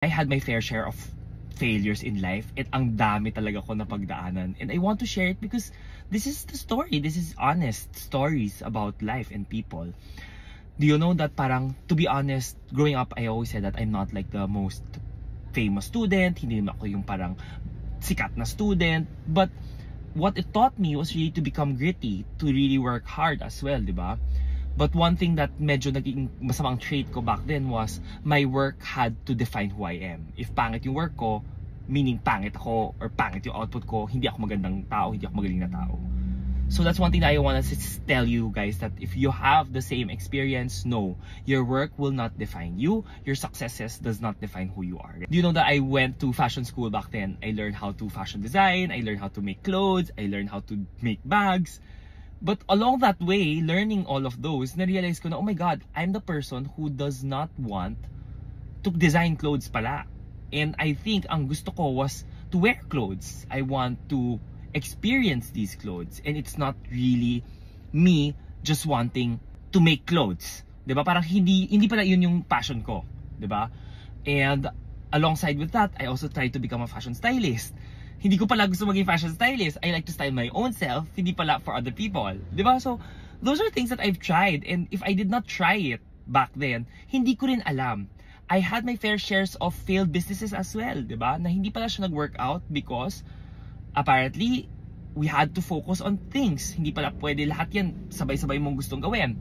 I had my fair share of failures in life at ang dami talaga ko napagdaanan, and I want to share it because this is the story. This is honest stories about life and people. Do you know that parang, to be honest, growing up, I always said that I'm not like the most famous student, hindi naman ako yung parang sikat na student, but what it taught me was really to become gritty, to really work hard as well, di ba? But one thing that medyo naging masamang trait ko back then was my work had to define who I am. If pangit yung work ko, meaning pangit ako or pangit yung output ko, hindi ako magandang tao, hindi ako magaling na tao. So that's one thing that I want to tell you guys, that if you have the same experience, no, your work will not define you. Your successes does not define who you are. Do you know that I went to fashion school back then? I learned how to fashion design, I learned how to make clothes, I learned how to make bags. But along that way, learning all of those, na-realize ko na, oh my God, I'm the person who does not want to design clothes pala. And I think ang gusto ko was to wear clothes. I want to experience these clothes. And it's not really me just wanting to make clothes. Diba? Parang hindi pala yun yung passion ko. Diba? And alongside with that, I also tried to become a fashion stylist. Hindi ko pala gusto maging fashion stylist. I like to style my own self, hindi pala for other people. Diba? So, those are things that I've tried. And if I did not try it back then, hindi ko rin alam. I had my fair shares of failed businesses as well, diba? Na hindi pala siya nag-work out because apparently, we had to focus on things. Hindi pala pwede lahat yan sabay-sabay mong gustong gawin.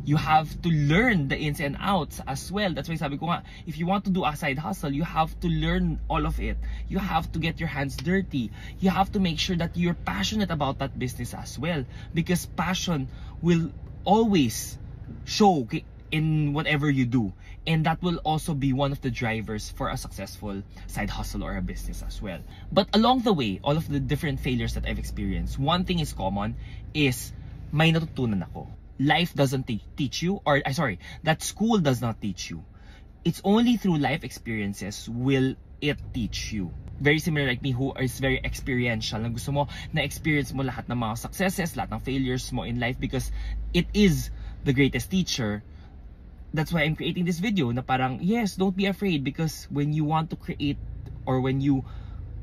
You have to learn the ins and outs as well. That's why sabi ko nga, if you want to do a side hustle, you have to learn all of it. You have to get your hands dirty. You have to make sure that you're passionate about that business as well. Because passion will always show in whatever you do. And that will also be one of the drivers for a successful side hustle or a business as well. But along the way, all of the different failures that I've experienced, one thing is common is may natutunan ako. Life doesn't teach you, or that school does not teach you. It's only through life experiences will it teach you. Very similar like me, who is very experiential. Na gusto mo na experience mo lahat ng mga successes, lahat ng failures mo in life because it is the greatest teacher. That's why I'm creating this video na parang, yes, don't be afraid, because when you want to create or when you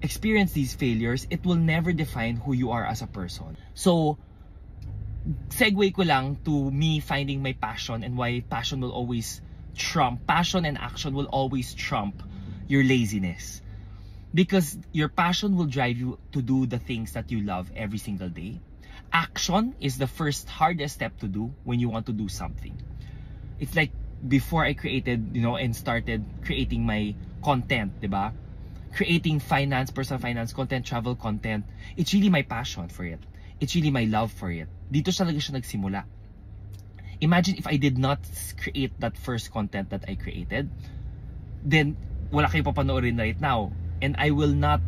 experience these failures, it will never define who you are as a person. So, segue ko lang to me finding my passion and why passion will always trump, passion and action will always trump your laziness. Because your passion will drive you to do the things that you love every single day. Action is the first hardest step to do when you want to do something. It's like before I created, and started creating my content, diba? Creating personal finance content, travel content, it's really my passion for it. It's really my love for it. Dito talaga siya nagsimula. Imagine if I did not create that first content that I created, then wala kayo papanoorin right now. And I will not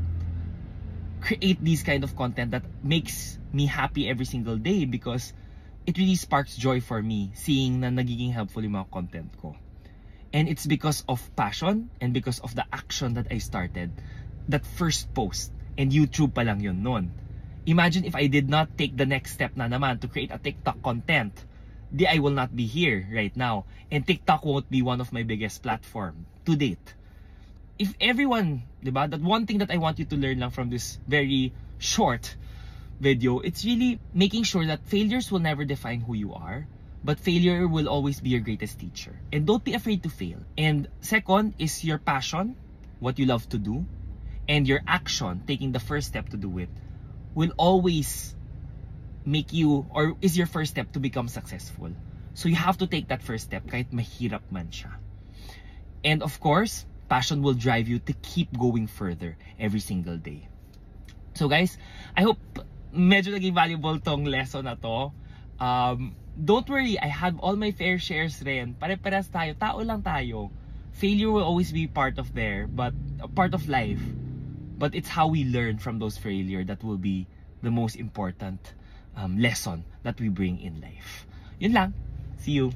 create this kind of content that makes me happy every single day, because it really sparks joy for me seeing na nagiging helpful yung mga content ko. And it's because of passion and because of the action that I started. That first post, and YouTube pa lang yun noon. Imagine if I did not take the next step na naman to create a TikTok content, I will not be here right now. And TikTok won't be one of my biggest platform to date. If everyone, diba, that one thing that I want you to learn lang from this very short video, it's really making sure that failures will never define who you are, but failure will always be your greatest teacher. And don't be afraid to fail. And second is your passion, what you love to do, and your action, taking the first step to do it, will always make you, or is your first step to become successful. So you have to take that first step kahit mahirap man siya. And of course, passion will drive you to keep going further every single day. So guys, I hope medyo naging valuable tong lesson na to. Don't worry, I have all my fair shares rin. Pare-pares tayo, tao lang tayo. Failure will always be part of life. But it's how we learn from those failures that will be the most important lesson that we bring in life. Yun lang. See you.